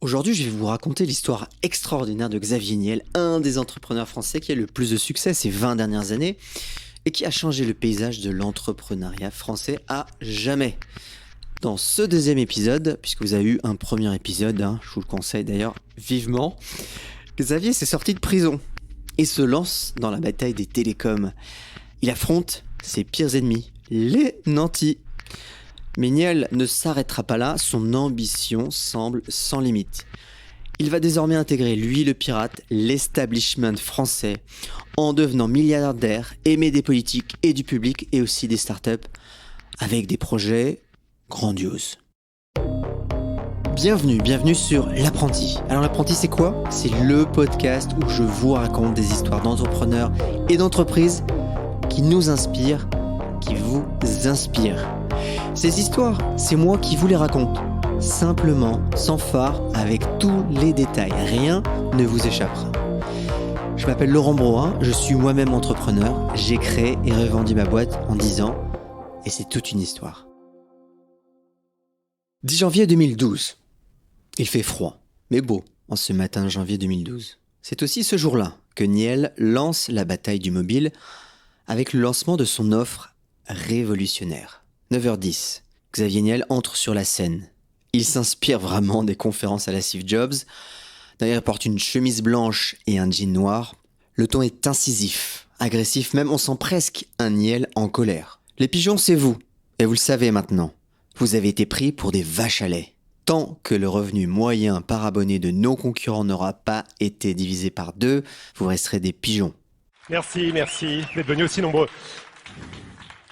Aujourd'hui, je vais vous raconter l'histoire extraordinaire de Xavier Niel, un des entrepreneurs français qui a le plus de succès ces 20 dernières années et qui a changé le paysage de l'entrepreneuriat français à jamais. Dans ce deuxième épisode, puisque vous avez eu un premier épisode, je vous le conseille d'ailleurs vivement, Xavier s'est sorti de prison et se lance dans la bataille des télécoms. Il affronte ses pires ennemis, les nantis. Mais Niel ne s'arrêtera pas là, son ambition semble sans limite. Il va désormais intégrer, lui le pirate, l'establishment français, en devenant milliardaire, aimé des politiques et du public et aussi des startups, avec des projets grandioses. Bienvenue sur L'Apprenti. Alors L'Apprenti c'est quoi ? C'est le podcast où je vous raconte des histoires d'entrepreneurs et d'entreprises qui nous inspirent, qui vous inspirent. Ces histoires, c'est moi qui vous les raconte. Simplement, sans phare, avec tous les détails. Rien ne vous échappera. Je m'appelle Laurent Broin, je suis moi-même entrepreneur. J'ai créé et revendu ma boîte en 10 ans. Et c'est toute une histoire. 10 janvier 2012. Il fait froid, mais beau, en ce matin de janvier 2012. C'est aussi ce jour-là que Niel lance la bataille du mobile avec le lancement de son offre révolutionnaire. 9h10, Xavier Niel entre sur la scène. Il s'inspire vraiment des conférences à la Steve Jobs. D'ailleurs, il porte une chemise blanche et un jean noir. Le ton est incisif, agressif, même on sent presque un Niel en colère. Les pigeons, c'est vous, et vous le savez maintenant. Vous avez été pris pour des vaches à lait. Tant que le revenu moyen par abonné de nos concurrents n'aura pas été divisé par 2, vous resterez des pigeons. Merci d'être venus aussi nombreux.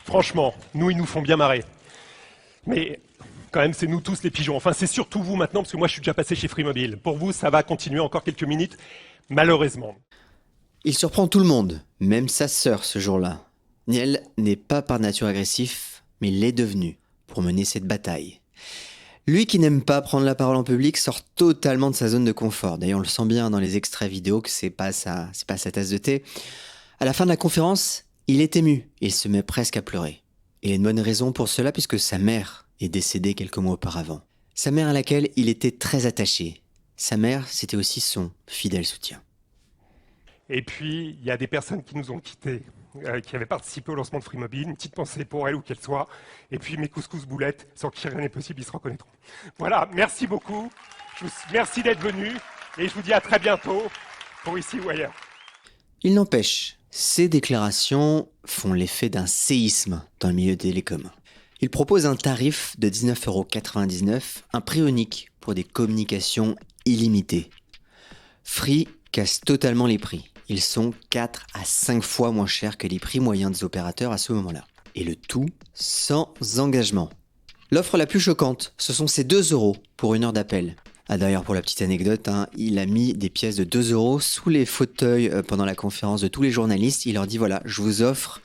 Franchement, ils nous font bien marrer. Mais quand même, c'est nous tous les pigeons. Enfin, c'est surtout vous maintenant, parce que moi, je suis déjà passé chez Free Mobile. Pour vous, ça va continuer encore quelques minutes, malheureusement. Il surprend tout le monde, même sa sœur ce jour-là. Niel n'est pas par nature agressif, mais il l'est devenu pour mener cette bataille. Lui qui n'aime pas prendre la parole en public sort totalement de sa zone de confort. D'ailleurs, on le sent bien dans les extraits vidéo que c'est pas sa tasse de thé. À la fin de la conférence, il est ému et il se met presque à pleurer. Il a une bonne raison pour cela puisque sa mère est décédée quelques mois auparavant. Sa mère à laquelle il était très attaché. Sa mère, c'était aussi son fidèle soutien. Et puis, il y a des personnes qui nous ont quittés, qui avaient participé au lancement de Free Mobile. Une petite pensée pour elles, où qu'elles soient. Et puis, mes couscous boulettes, sans qui rien n'est possible, ils se reconnaîtront. Voilà, merci beaucoup. Merci d'être venus. Et je vous dis à très bientôt, pour ici ou ailleurs. Il n'empêche, ces déclarations font l'effet d'un séisme dans le milieu des télécoms. Il propose un tarif de 19,99 €, un prix unique pour des communications illimitées. Free casse totalement les prix. Ils sont 4 à 5 fois moins chers que les prix moyens des opérateurs à ce moment-là. Et le tout sans engagement. L'offre la plus choquante, ce sont ces 2 € pour 1 heure d'appel. D'ailleurs, pour la petite anecdote, il a mis des pièces de 2 € sous les fauteuils pendant la conférence de tous les journalistes. Il leur dit, voilà, je vous offre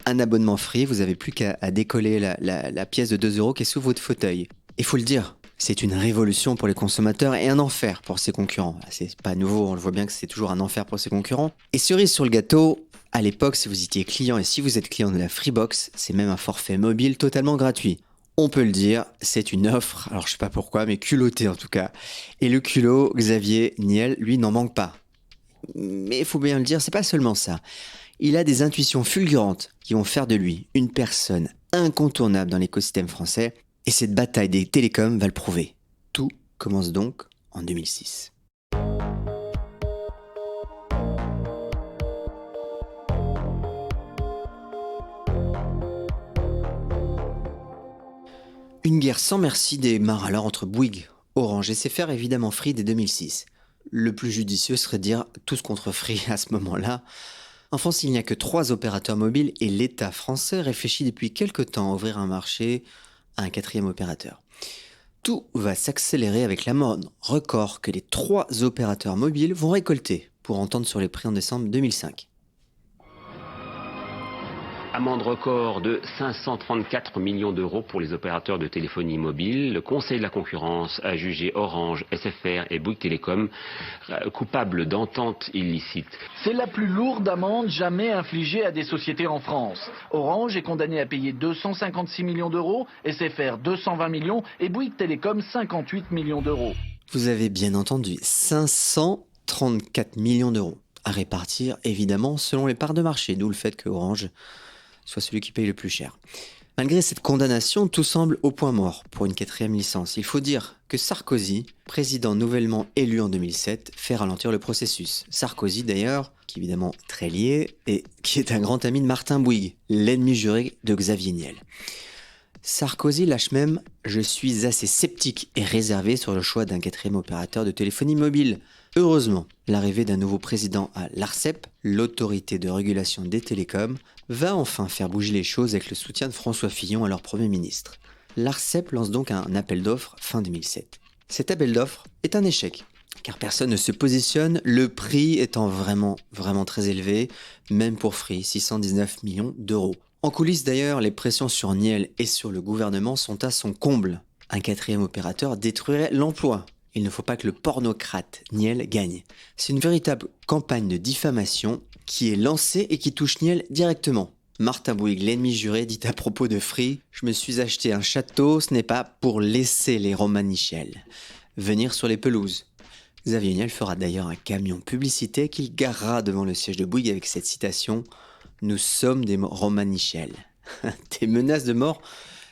un abonnement free, vous n'avez plus qu'à décoller la pièce de 2 € qui est sous votre fauteuil. Il faut le dire, c'est une révolution pour les consommateurs et un enfer pour ses concurrents. C'est pas nouveau, on le voit bien que c'est toujours un enfer pour ses concurrents. Et cerise sur le gâteau, à l'époque, si vous étiez client et si vous êtes client de la Freebox, c'est même un forfait mobile totalement gratuit. On peut le dire, c'est une offre, alors je sais pas pourquoi, mais culottée en tout cas. Et le culot, Xavier Niel, lui, n'en manque pas. Mais il faut bien le dire, c'est pas seulement ça. Il a des intuitions fulgurantes qui vont faire de lui une personne incontournable dans l'écosystème français. Et cette bataille des télécoms va le prouver. Tout commence donc en 2006. Une guerre sans merci démarre alors entre Bouygues, Orange et SFR, évidemment Free dès 2006. Le plus judicieux serait de dire tous contre Free à ce moment-là. En France, il n'y a que 3 opérateurs mobiles et l'État français réfléchit depuis quelque temps à ouvrir un marché à un 4e opérateur. Tout va s'accélérer avec l'amende record que les 3 opérateurs mobiles vont récolter pour entendre sur les prix en décembre 2005. Amende record de 534 millions d'euros pour les opérateurs de téléphonie mobile. Le Conseil de la concurrence a jugé Orange, SFR et Bouygues Telecom coupables d'entente illicite. C'est la plus lourde amende jamais infligée à des sociétés en France. Orange est condamné à payer 256 millions d'euros, SFR 220 millions et Bouygues Telecom 58 millions d'euros. Vous avez bien entendu, 534 millions d'euros à répartir, évidemment, selon les parts de marché, d'où le fait que Orange soit celui qui paye le plus cher. Malgré cette condamnation, tout semble au point mort pour une 4e licence. Il faut dire que Sarkozy, président nouvellement élu en 2007, fait ralentir le processus. Sarkozy d'ailleurs, qui est évidemment très lié, et qui est un grand ami de Martin Bouygues, l'ennemi juré de Xavier Niel. Sarkozy lâche même « Je suis assez sceptique et réservé sur le choix d'un 4e opérateur de téléphonie mobile ». Heureusement, l'arrivée d'un nouveau président à l'ARCEP, l'autorité de régulation des télécoms, va enfin faire bouger les choses avec le soutien de François Fillon, alors Premier ministre. L'ARCEP lance donc un appel d'offres fin 2007. Cet appel d'offres est un échec, car personne ne se positionne, le prix étant vraiment très élevé, même pour Free, 619 millions d'euros. En coulisses d'ailleurs, les pressions sur Niel et sur le gouvernement sont à son comble. Un 4e opérateur détruirait l'emploi. Il ne faut pas que le pornocrate Niel gagne. C'est une véritable campagne de diffamation qui est lancée et qui touche Niel directement. Martin Bouygues, l'ennemi juré, dit à propos de Free « Je me suis acheté un château, ce n'est pas pour laisser les Romanichels venir sur les pelouses ». Xavier Niel fera d'ailleurs un camion publicité qu'il garera devant le siège de Bouygues avec cette citation « Nous sommes des Romanichels ». Des menaces de mort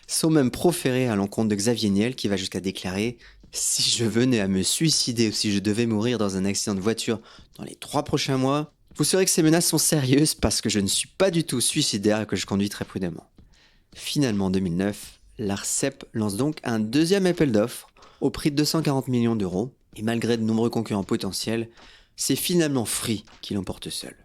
sont même proférées à l'encontre de Xavier Niel qui va jusqu'à déclarer « Si je venais à me suicider ou si je devais mourir dans un accident de voiture dans les 3 prochains mois, vous saurez que ces menaces sont sérieuses parce que je ne suis pas du tout suicidaire et que je conduis très prudemment. » Finalement, en 2009, l'ARCEP lance donc un 2e appel d'offres au prix de 240 millions d'euros. Et malgré de nombreux concurrents potentiels, c'est finalement Free qui l'emporte seul.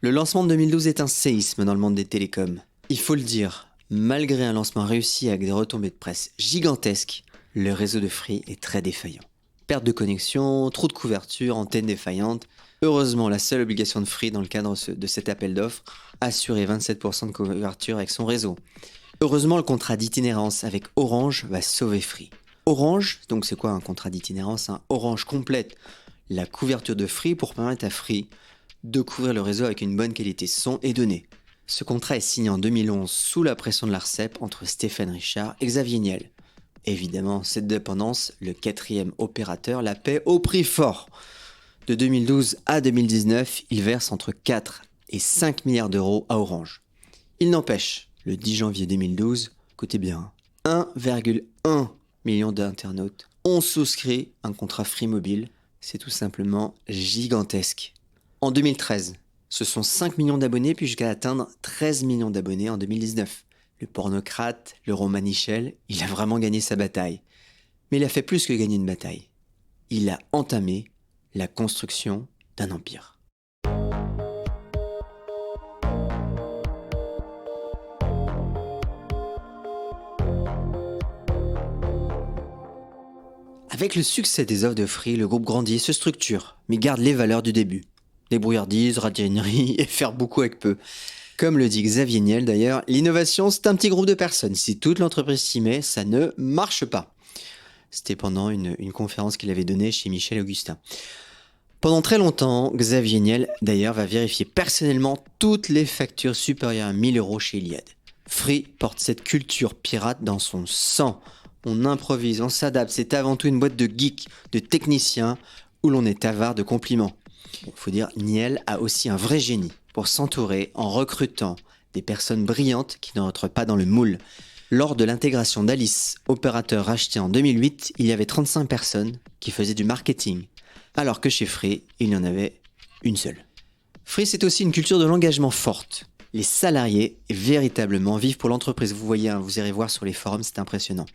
Le lancement de 2012 est un séisme dans le monde des télécoms. Il faut le dire, malgré un lancement réussi avec des retombées de presse gigantesques, le réseau de Free est très défaillant. Perte de connexion, trou de couverture, antenne défaillante. Heureusement, la seule obligation de Free dans le cadre de cet appel d'offres, assurer 27% de couverture avec son réseau. Heureusement, le contrat d'itinérance avec Orange va sauver Free. Orange, donc c'est quoi un contrat d'itinérance ? Orange complète la couverture de Free pour permettre à Free de couvrir le réseau avec une bonne qualité son et données. Ce contrat est signé en 2011 sous la pression de l'ARCEP entre Stéphane Richard et Xavier Niel. Évidemment, cette dépendance, le 4e opérateur la paie au prix fort. De 2012 à 2019, il verse entre 4 et 5 milliards d'euros à Orange. Il n'empêche, le 10 janvier 2012, écoutez bien, 1,1 million d'internautes ont souscrit un contrat Free Mobile. C'est tout simplement gigantesque. En 2013, ce sont 5 millions d'abonnés, puis jusqu'à atteindre 13 millions d'abonnés en 2019. Le pornocrate, le Romanichel, il a vraiment gagné sa bataille. Mais il a fait plus que gagner une bataille. Il a entamé la construction d'un empire. Avec le succès des offres de Free, le groupe grandit et se structure, mais garde les valeurs du début. Débrouillardise, radinerie et faire beaucoup avec peu. Comme le dit Xavier Niel d'ailleurs, l'innovation c'est un petit groupe de personnes. Si toute l'entreprise s'y met, ça ne marche pas. C'était pendant une conférence qu'il avait donnée chez Michel Augustin. Pendant très longtemps, Xavier Niel d'ailleurs va vérifier personnellement toutes les factures supérieures à 1000 € chez Iliad. Free porte cette culture pirate dans son sang. On improvise, on s'adapte, c'est avant tout une boîte de geeks, de techniciens, où l'on est avare de compliments. Il faut dire, Niel a aussi un vrai génie pour s'entourer en recrutant des personnes brillantes qui ne rentrent pas dans le moule. Lors de l'intégration d'Alice, opérateur racheté en 2008, il y avait 35 personnes qui faisaient du marketing, alors que chez Free, il y en avait une seule. Free, c'est aussi une culture de l'engagement forte. Les salariés, véritablement, vivent pour l'entreprise. Vous voyez, vous irez voir sur les forums, c'est impressionnant.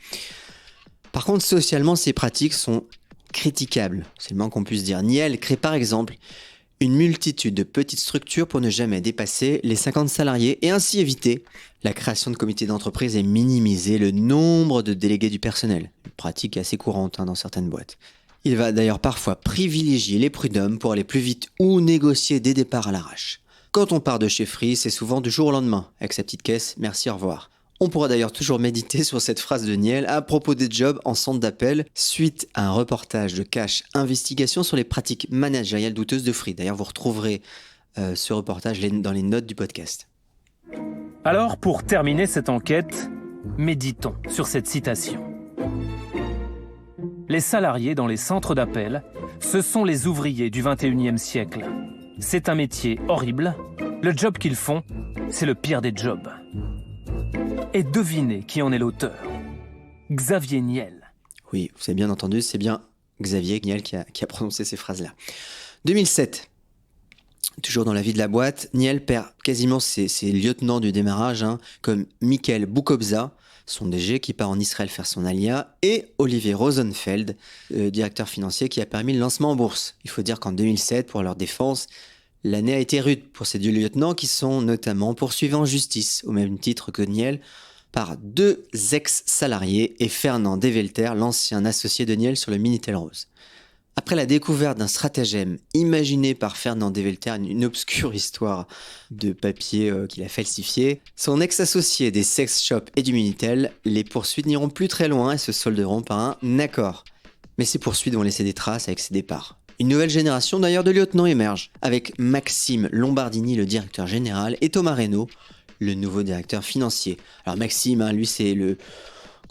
Par contre, socialement, ces pratiques sont critiquables, c'est le moins qu'on puisse dire. Niel crée par exemple une multitude de petites structures pour ne jamais dépasser les 50 salariés et ainsi éviter la création de comités d'entreprise et minimiser le nombre de délégués du personnel. Une pratique assez courante dans certaines boîtes. Il va d'ailleurs parfois privilégier les prud'hommes pour aller plus vite ou négocier des départs à l'arrache. Quand on part de chez Free, c'est souvent du jour au lendemain, avec sa petite caisse, merci, au revoir. On pourra d'ailleurs toujours méditer sur cette phrase de Niel à propos des jobs en centre d'appel suite à un reportage de Cash Investigation sur les pratiques managériales douteuses de Free. D'ailleurs, vous retrouverez ce reportage dans les notes du podcast. Alors, pour terminer cette enquête, méditons sur cette citation. Les salariés dans les centres d'appel, ce sont les ouvriers du 21e siècle. C'est un métier horrible. Le job qu'ils font, c'est le pire des jobs. Et devinez qui en est l'auteur. Xavier Niel. Oui, vous avez bien entendu, c'est bien Xavier Niel qui a prononcé ces phrases-là. 2007. Toujours dans la vie de la boîte, Niel perd quasiment ses lieutenants du démarrage, comme Michael Boukobza, son DG qui part en Israël faire son alia, et Olivier Rosenfeld, directeur financier qui a permis le lancement en bourse. Il faut dire qu'en 2007, pour leur défense, l'année a été rude pour ces deux lieutenants qui sont notamment poursuivis en justice, au même titre que Niel, par 2 ex-salariés et Fernand Develter, l'ancien associé de Niel sur le Minitel Rose. Après la découverte d'un stratagème imaginé par Fernand Develter, une obscure histoire de papier qu'il a falsifié, son ex-associé des sex shops et du Minitel, les poursuites n'iront plus très loin et se solderont par un accord. Mais ces poursuites vont laisser des traces avec ses départs. Une nouvelle génération d'ailleurs de lieutenants émerge, avec Maxime Lombardini, le directeur général, et Thomas Reynaud, le nouveau directeur financier. Alors Maxime, lui c'est le...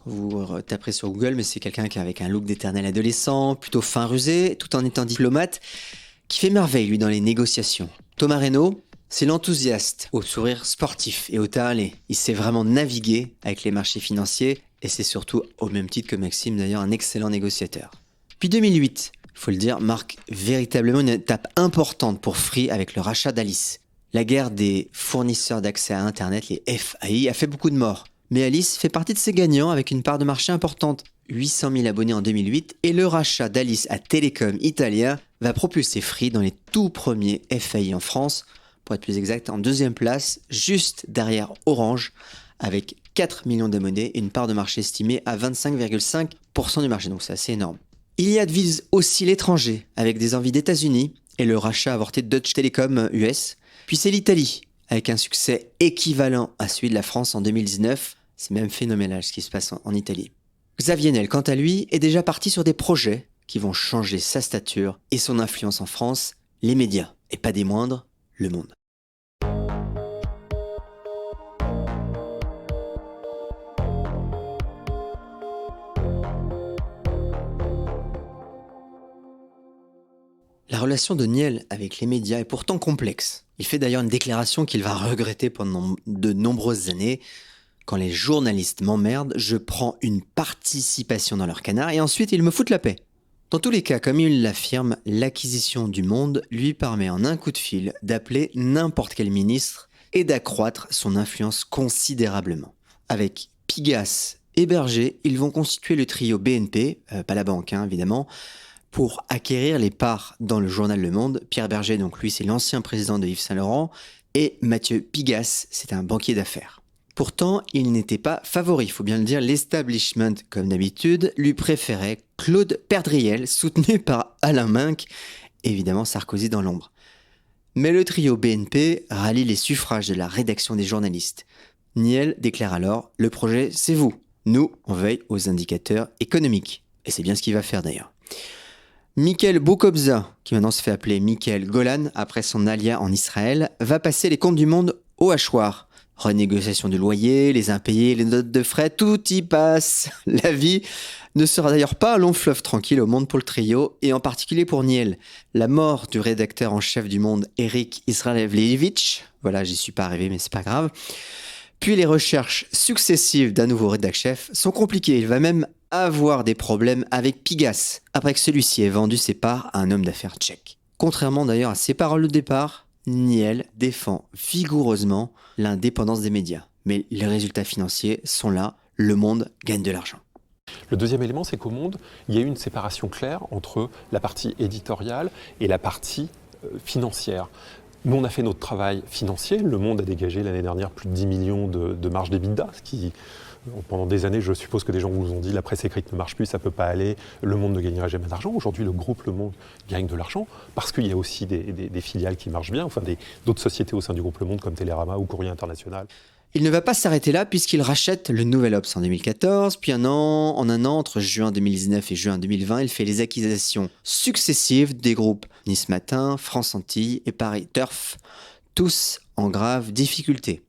Vous taperez sur Google, mais c'est quelqu'un qui est avec un look d'éternel adolescent, plutôt fin rusé, tout en étant diplomate, qui fait merveille, lui, dans les négociations. Thomas Reynaud, c'est l'enthousiaste, au sourire sportif et au teint allé. Il sait vraiment naviguer avec les marchés financiers, et c'est surtout, au même titre que Maxime, d'ailleurs, un excellent négociateur. Puis 2008, il faut le dire, marque véritablement une étape importante pour Free avec le rachat d'Alice. La guerre des fournisseurs d'accès à Internet, les FAI, a fait beaucoup de morts. Mais Alice fait partie de ces gagnants avec une part de marché importante. 800 000 abonnés en 2008 et le rachat d'Alice à Telecom Italia va propulser Free dans les tout premiers FAI en France, pour être plus exact en 2e place, juste derrière Orange, avec 4 millions d'abonnés et une part de marché estimée à 25,5% du marché, donc c'est assez énorme. Iliad vise aussi l'étranger, avec des envies d'États-Unis et le rachat avorté de Deutsche Telekom US, puis c'est l'Italie, avec un succès équivalent à celui de la France en 2019. C'est même phénoménal ce qui se passe en Italie. Xavier Niel, quant à lui, est déjà parti sur des projets qui vont changer sa stature et son influence en France, les médias, et pas des moindres, Le Monde. La relation de Niel avec les médias est pourtant complexe. Il fait d'ailleurs une déclaration qu'il va regretter pendant de nombreuses années. Quand les journalistes m'emmerdent, je prends une participation dans leur canard et ensuite ils me foutent la paix. Dans tous les cas, comme il l'affirme, l'acquisition du Monde lui permet en un coup de fil d'appeler n'importe quel ministre et d'accroître son influence considérablement. Avec Pigasse et Berger, ils vont constituer le trio BNP, pas la banque évidemment, pour acquérir les parts dans le journal Le Monde. Pierre Berger, donc lui c'est l'ancien président de Yves Saint Laurent, et Mathieu Pigasse, c'est un banquier d'affaires. Pourtant, il n'était pas favori, il faut bien le dire, l'establishment, comme d'habitude, lui préférait Claude Perdriel, soutenu par Alain Minc, évidemment Sarkozy dans l'ombre. Mais le trio BNP rallie les suffrages de la rédaction des journalistes. Niel déclare alors « Le projet, c'est vous. Nous, on veille aux indicateurs économiques. » Et c'est bien ce qu'il va faire d'ailleurs. Michael Boukobza, qui maintenant se fait appeler Michael Golan après son alia en Israël, va passer les comptes du Monde au hachoir. Renégociation du loyer, les impayés, les notes de frais, tout y passe. La vie ne sera d'ailleurs pas un long fleuve tranquille au Monde pour le trio, et en particulier pour Niel. La mort du rédacteur en chef du Monde, Eric Israelevich, voilà, j'y suis pas arrivé, mais c'est pas grave. Puis les recherches successives d'un nouveau rédac-chef sont compliquées. Il va même avoir des problèmes avec Pigasse, après que celui-ci ait vendu ses parts à un homme d'affaires tchèque. Contrairement d'ailleurs à ses paroles de départ, Niel défend vigoureusement l'indépendance des médias. Mais les résultats financiers sont là, Le Monde gagne de l'argent. Le deuxième élément, c'est qu'au Monde, il y a eu une séparation claire entre la partie éditoriale et la partie financière. Nous, on a fait notre travail financier. Le Monde a dégagé l'année dernière plus de 10 millions de marge d'EBITDA, ce qui, pendant des années, je suppose que des gens vous ont dit la presse écrite ne marche plus, ça ne peut pas aller, Le Monde ne gagnera jamais d'argent. Aujourd'hui, le groupe Le Monde gagne de l'argent parce qu'il y a aussi des filiales qui marchent bien, enfin d'autres sociétés au sein du groupe Le Monde comme Télérama ou Courrier International. Il ne va pas s'arrêter là puisqu'il rachète le Nouvel Obs en 2014, puis en un an, entre juin 2019 et juin 2020, il fait les acquisitions successives des groupes Nice Matin, France Antilles et Paris Turf, tous en grave difficulté.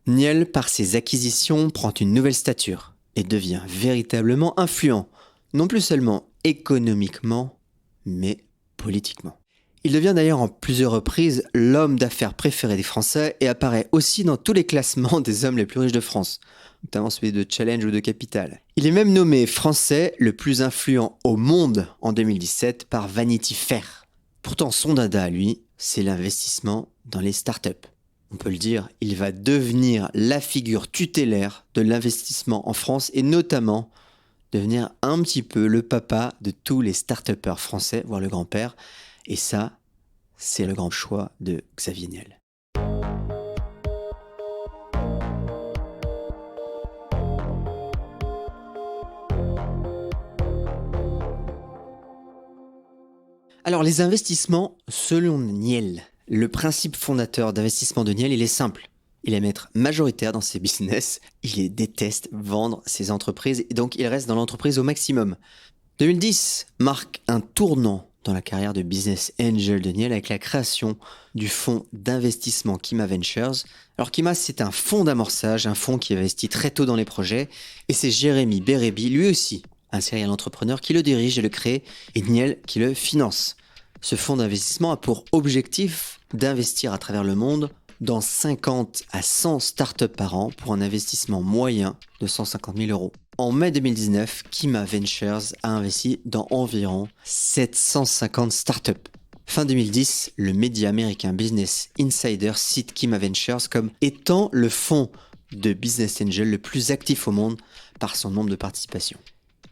Niel, par ses acquisitions, prend une nouvelle stature et devient véritablement influent. Non plus seulement économiquement, mais politiquement. Il devient d'ailleurs en plusieurs reprises l'homme d'affaires préféré des Français et apparaît aussi dans tous les classements des hommes les plus riches de France, notamment celui de Challenge ou de Capital. Il est même nommé Français le plus influent au monde en 2017 par Vanity Fair. Pourtant, son dada à lui, c'est l'investissement dans les startups. On peut le dire, il va devenir la figure tutélaire de l'investissement en France et notamment devenir un petit peu le papa de tous les start-upers français, voire le grand-père. Et ça, c'est le grand choix de Xavier Niel. Alors les investissements, selon Niel, le principe fondateur d'investissement de Niel, il est simple. Il est maître majoritaire dans ses business, il déteste vendre ses entreprises et donc il reste dans l'entreprise au maximum. 2010 marque un tournant dans la carrière de business angel de Niel avec la création du fonds d'investissement Kima Ventures. Alors Kima, c'est un fonds d'amorçage, un fonds qui investit très tôt dans les projets et c'est Jérémy Bérébi, lui aussi, un serial entrepreneur qui le dirige et le crée et Niel qui le finance. Ce fonds d'investissement a pour objectif d'investir à travers le monde dans 50 à 100 startups par an pour un investissement moyen de 150 000 euros. En mai 2019, Kima Ventures a investi dans environ 750 startups. Fin 2010, le média américain Business Insider cite Kima Ventures comme étant le fonds de business angel le plus actif au monde par son nombre de participations.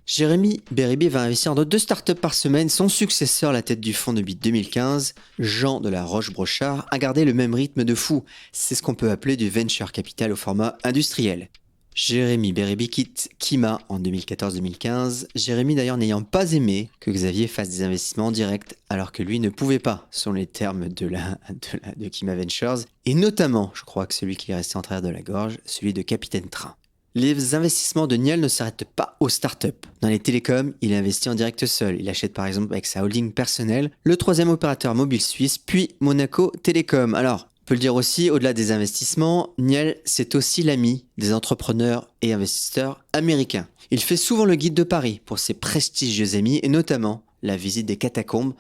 Jérémy Bérébi va investir dans 2 startups par semaine. Son successeur à la tête du fonds depuis 2015, Jean de la Roche-Brochard, a gardé le même rythme de fou. C'est ce qu'on peut appeler du venture capital au format industriel. Jérémy Bérébi quitte Kima en 2014-2015. Jérémy d'ailleurs n'ayant pas aimé que Xavier fasse des investissements en direct alors que lui ne pouvait pas, selon les termes de Kima Ventures. Et notamment, je crois que celui qui est resté en travers de la gorge, celui de Capitaine Train. Les investissements de Niel ne s'arrêtent pas aux startups. Dans les télécoms, il investit en direct seul. Il achète par exemple avec sa holding personnelle le 3e opérateur mobile suisse, puis Monaco Télécom. Alors, on peut le dire aussi, au-delà des investissements, Niel, c'est aussi l'ami des entrepreneurs et investisseurs américains. Il fait souvent le guide de Paris pour ses prestigieux amis et notamment la visite des catacombes,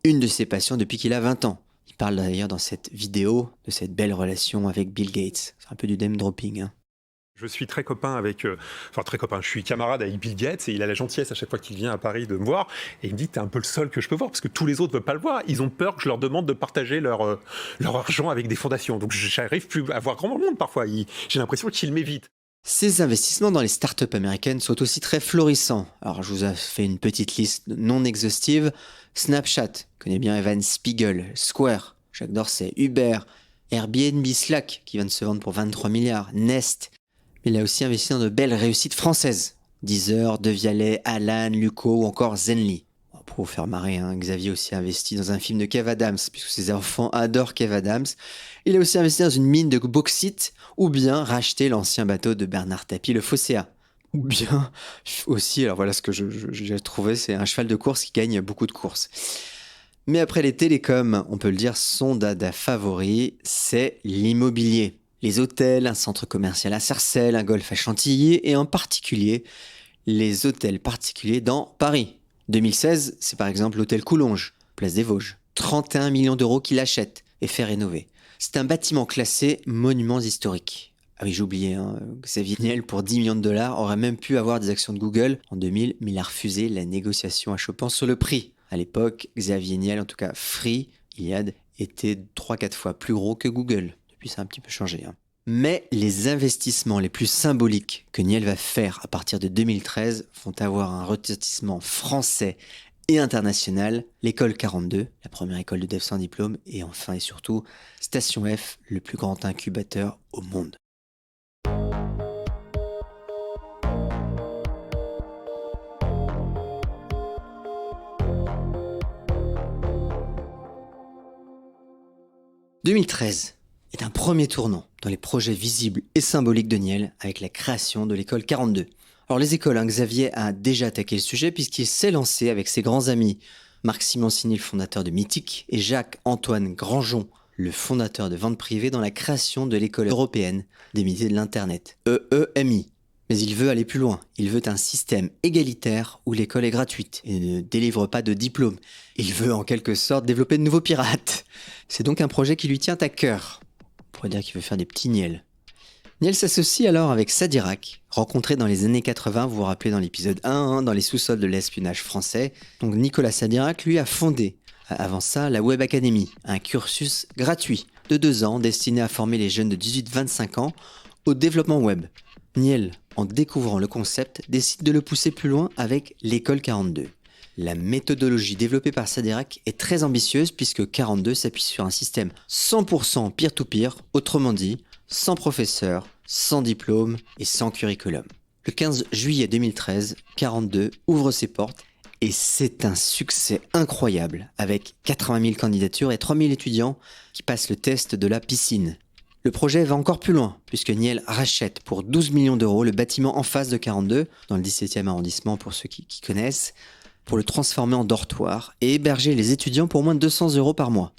une de ses passions depuis qu'il a 20 ans. Il parle d'ailleurs dans cette vidéo de cette belle relation avec Bill Gates. C'est un peu du name dropping, hein. Je suis très copain je suis camarade avec Bill Gates et il a la gentillesse à chaque fois qu'il vient à Paris de me voir et il me dit t'es un peu le seul que je peux voir parce que tous les autres ne veulent pas le voir. Ils ont peur que je leur demande de partager leur argent avec des fondations. Donc j'arrive plus à voir grand monde parfois. J'ai l'impression qu'ils m'évitent. Ces investissements dans les startups américaines sont aussi très florissants. Alors je vous ai fait une petite liste non exhaustive. Snapchat, connaît bien Evan Spiegel, Square, Jacques Dorsey, Uber, Airbnb, Slack qui vient de se vendre pour 23 milliards, Nest. Il a aussi investi dans de belles réussites françaises. Deezer, Devialet, Alan, Luco ou encore Zenly. Pour vous faire marrer, Xavier a aussi investi dans un film de Kev Adams, puisque ses enfants adorent Kev Adams. Il a aussi investi dans une mine de bauxite, ou bien racheté l'ancien bateau de Bernard Tapie, le Phocéa. Ou bien aussi, alors voilà ce que j'ai trouvé, c'est un cheval de course qui gagne beaucoup de courses. Mais après les télécoms, on peut le dire, son dada favori, c'est l'immobilier. Les hôtels, un centre commercial à Sarcelles, un golf à Chantilly et en particulier les hôtels particuliers dans Paris. 2016, c'est par exemple l'hôtel Coulonges, place des Vosges. 31 millions d'euros qu'il achète et fait rénover. C'est un bâtiment classé monuments historiques. Ah oui, j'ai oublié, Xavier Niel, pour 10 millions de dollars, aurait même pu avoir des actions de Google. En 2000, mais il a refusé la négociation achoppant sur le prix. À l'époque, Xavier Niel, en tout cas Free, Iliad, était 3-4 fois plus gros que Google. Puis ça a un petit peu changé. Mais les investissements les plus symboliques que Niel va faire à partir de 2013 vont avoir un retentissement français et international. L'école 42, la première école de dev sans diplôme, et enfin et surtout Station F, le plus grand incubateur au monde. « 2013 est un premier tournant dans les projets visibles et symboliques de Niel avec la création de l'école 42. Alors les écoles, Xavier a déjà attaqué le sujet puisqu'il s'est lancé avec ses grands amis, Marc Simoncini, le fondateur de Mythique, et Jacques-Antoine Grandjean, le fondateur de Vente Privée, dans la création de l'école européenne des métiers de l'Internet, EEMI. Mais il veut aller plus loin. Il veut un système égalitaire où l'école est gratuite et ne délivre pas de diplôme. Il veut en quelque sorte développer de nouveaux pirates. C'est donc un projet qui lui tient à cœur. On pourrait dire qu'il veut faire des petits Niels. Niels s'associe alors avec Sadirac, rencontré dans les années 80, vous vous rappelez dans l'épisode 1, dans les sous-sols de l'espionnage français. Donc Nicolas Sadirac, lui, a fondé, avant ça, la Web Academy, un cursus gratuit de 2 ans destiné à former les jeunes de 18-25 ans au développement web. Niels, en découvrant le concept, décide de le pousser plus loin avec l'école 42. La méthodologie développée par Sadirac est très ambitieuse puisque 42 s'appuie sur un système 100% peer-to-peer, autrement dit, sans professeur, sans diplôme et sans curriculum. Le 15 juillet 2013, 42 ouvre ses portes et c'est un succès incroyable avec 80 000 candidatures et 3 000 étudiants qui passent le test de la piscine. Le projet va encore plus loin, puisque Niels rachète pour 12 millions d'euros le bâtiment en face de 42, dans le 17e arrondissement pour ceux qui connaissent, pour le transformer en dortoir et héberger les étudiants pour moins de 200 euros par mois.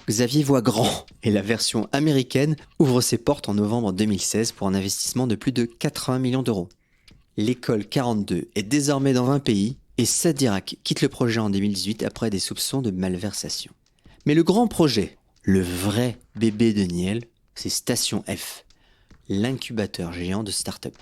Xavier voit grand, et la version américaine ouvre ses portes en novembre 2016 pour un investissement de plus de 80 millions d'euros. L'école 42 est désormais dans 20 pays, et Sadirac quitte le projet en 2018 après des soupçons de malversation. Mais le grand projet, le vrai bébé de Niels, c'est Station F, l'incubateur géant de start-up.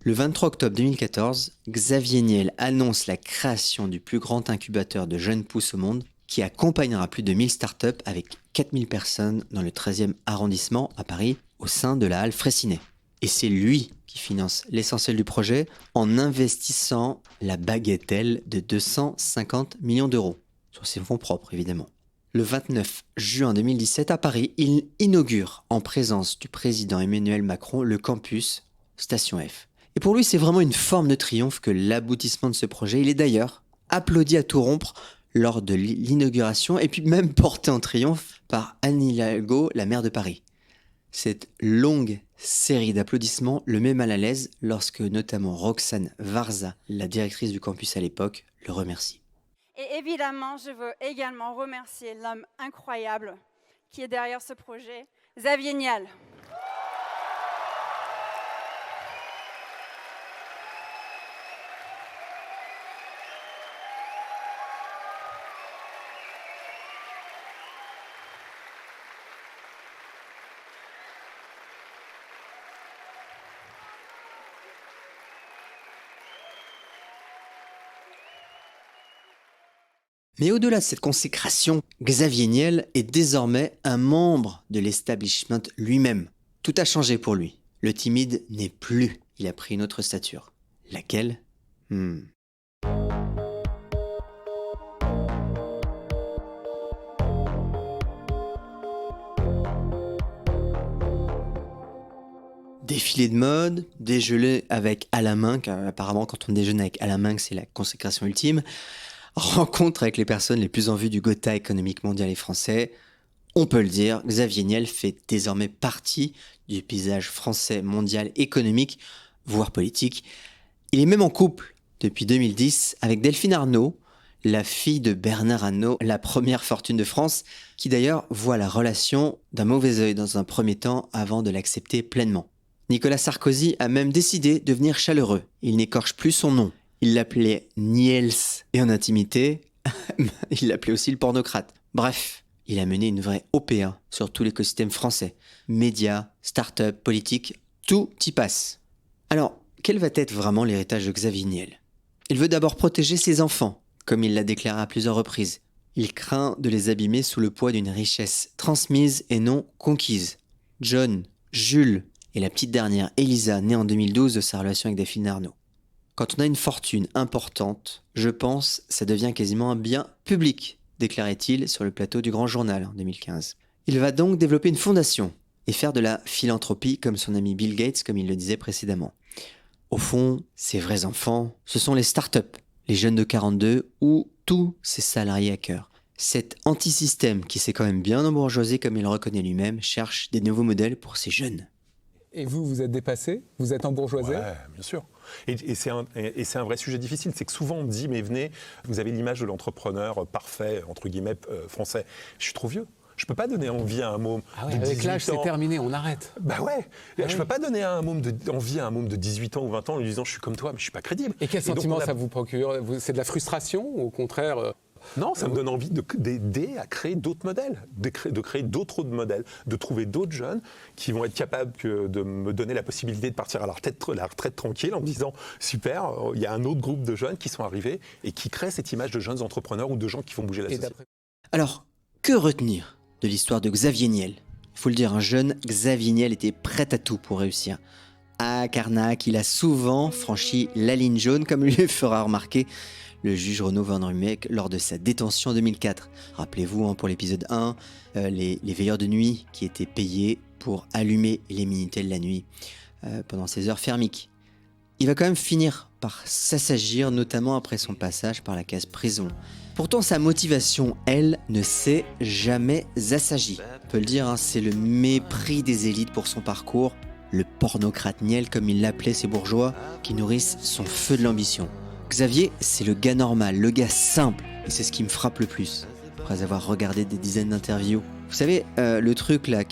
Le 23 octobre 2014, Xavier Niels annonce la création du plus grand incubateur de jeunes pousses au monde qui accompagnera plus de 1000 start-up avec 4000 personnes dans le 13e arrondissement à Paris au sein de la Halle Fraissinet. Et c'est lui qui finance l'essentiel du projet en investissant la bagatelle de 250 millions d'euros, sur ses fonds propres évidemment. Le 29 juin 2017 à Paris, il inaugure en présence du président Emmanuel Macron le campus Station F. Et pour lui, c'est vraiment une forme de triomphe que l'aboutissement de ce projet. Il est d'ailleurs applaudi à tout rompre lors de l'inauguration et puis même porté en triomphe par Anne Hidalgo, la maire de Paris. Cette longue série d'applaudissements le met mal à l'aise lorsque notamment Roxane Varza, la directrice du campus à l'époque, le remercie. Et évidemment, je veux également remercier l'homme incroyable qui est derrière ce projet, Xavier Niels. Mais au-delà de cette consécration, Xavier Niels est désormais un membre de l'establishment lui-même. Tout a changé pour lui. Le timide n'est plus. Il a pris une autre stature. Laquelle ? Défilé de mode, déjeuner avec Alain Minc, apparemment quand on déjeune avec Alain Minc, c'est la consécration ultime. Rencontre avec les personnes les plus en vue du Gotha économique mondial et français. On peut le dire, Xavier Niels fait désormais partie du paysage français mondial économique, voire politique. Il est même en couple depuis 2010 avec Delphine Arnault, la fille de Bernard Arnault, la première fortune de France, qui d'ailleurs voit la relation d'un mauvais œil dans un premier temps avant de l'accepter pleinement. Nicolas Sarkozy a même décidé de devenir chaleureux. Il n'écorche plus son nom. Il l'appelait Niels et en intimité, il l'appelait aussi le pornocrate. Bref, il a mené une vraie OPA sur tout l'écosystème français. Médias, start-up, politique, tout y passe. Alors, quel va être vraiment l'héritage de Xavier Niels ? Il veut d'abord protéger ses enfants, comme il l'a déclaré à plusieurs reprises. Il craint de les abîmer sous le poids d'une richesse transmise et non conquise. John, Jules et la petite dernière Elisa, née en 2012 de sa relation avec Delphine Arnault. Quand on a une fortune importante, je pense, ça devient quasiment un bien public, déclarait-il sur le plateau du Grand Journal en 2015. Il va donc développer une fondation et faire de la philanthropie comme son ami Bill Gates, comme il le disait précédemment. Au fond, ses vrais enfants, ce sont les start-up, les jeunes de 42 ou tous ses salariés à cœur. Cet anti-système qui s'est quand même bien embourgeoisé comme il le reconnaît lui-même, cherche des nouveaux modèles pour ces jeunes. Et vous, vous êtes dépassé ? Vous êtes embourgeoisé ? Ouais, bien sûr. Et c'est un vrai sujet difficile. C'est que souvent on dit, mais venez, vous avez l'image de l'entrepreneur parfait, entre guillemets, français. Je suis trop vieux. Je peux pas donner envie à un môme Ah ouais, de 18 avec l'âge, c'est ans. terminé, on arrête. Bah ouais, Ah je peux pas donner envie à un môme de 18 ans ou 20 ans en lui disant je suis comme toi, mais je suis pas crédible. Et quel donc, sentiment on a- ça vous procure? C'est de la frustration ou au contraire Non, ça me donne envie d'aider à créer d'autres modèles, de créer d'autres modèles, de trouver d'autres jeunes qui vont être capables de me donner la possibilité de partir à la retraite tranquille en me disant super, il y a un autre groupe de jeunes qui sont arrivés et qui créent cette image de jeunes entrepreneurs ou de gens qui font bouger la Et société. d'après- Alors, que retenir de l'histoire de Xavier Niel? Il faut le dire, un jeune Xavier Niel était prêt à tout pour réussir. À Carnac, il a souvent franchi la ligne jaune, comme lui fera remarquer le juge Renaud Van Rumeck lors de sa détention en 2004. Rappelez-vous, pour l'épisode 1, les veilleurs de nuit qui étaient payés pour allumer les Minitel la nuit pendant ces heures thermiques. Il va quand même finir par s'assagir, notamment après son passage par la case prison. Pourtant, sa motivation, elle, ne s'est jamais assagie. On peut le dire, c'est le mépris des élites pour son parcours, le pornocrate Niel, comme il l'appelait ces bourgeois, qui nourrissent son feu de l'ambition. Xavier, c'est le gars normal, le gars simple, et c'est ce qui me frappe le plus, après avoir regardé des dizaines d'interviews. Vous savez, le truc là,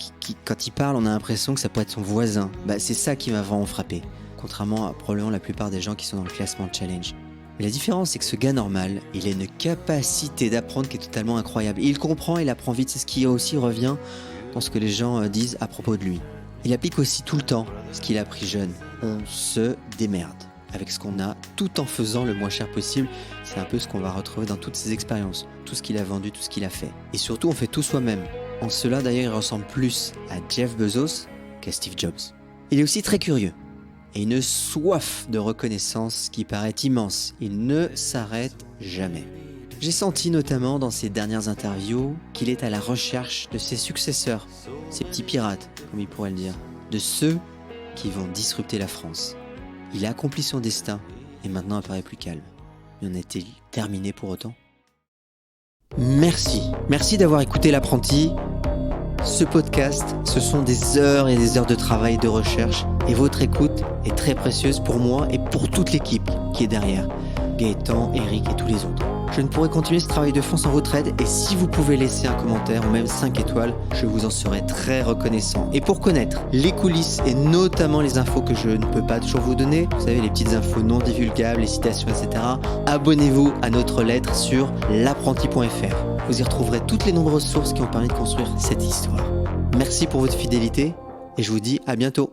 quand il parle, on a l'impression que ça pourrait être son voisin. C'est ça qui m'a vraiment frappé, contrairement à probablement la plupart des gens qui sont dans le classement challenge. Mais la différence, c'est que ce gars normal, il a une capacité d'apprendre qui est totalement incroyable. Il comprend, il apprend vite, c'est ce qui aussi revient dans ce que les gens disent à propos de lui. Il applique aussi tout le temps ce qu'il a appris jeune. On se démerde avec ce qu'on a, tout en faisant le moins cher possible. C'est un peu ce qu'on va retrouver dans toutes ses expériences, tout ce qu'il a vendu, tout ce qu'il a fait. Et surtout, on fait tout soi-même. En cela, d'ailleurs, il ressemble plus à Jeff Bezos qu'à Steve Jobs. Il est aussi très curieux et une soif de reconnaissance qui paraît immense. Il ne s'arrête jamais. J'ai senti notamment dans ses dernières interviews qu'il est à la recherche de ses successeurs, ces petits pirates, comme il pourrait le dire, de ceux qui vont disrupter la France. Il a accompli son destin et maintenant apparaît plus calme. Mais en est-il terminé pour autant? Merci d'avoir écouté l'apprenti. Ce podcast, ce sont des heures et des heures de travail et de recherche et votre écoute est très précieuse pour moi et pour toute l'équipe qui est derrière, Gaëtan, Eric et tous les autres. Je ne pourrais continuer ce travail de fond sans votre aide et si vous pouvez laisser un commentaire ou même 5 étoiles, je vous en serai très reconnaissant. Et pour connaître les coulisses et notamment les infos que je ne peux pas toujours vous donner, vous savez les petites infos non divulgables, les citations, etc., abonnez-vous à notre lettre sur l'apprenti.fr. Vous y retrouverez toutes les nombreuses sources qui ont permis de construire cette histoire. Merci pour votre fidélité et je vous dis à bientôt.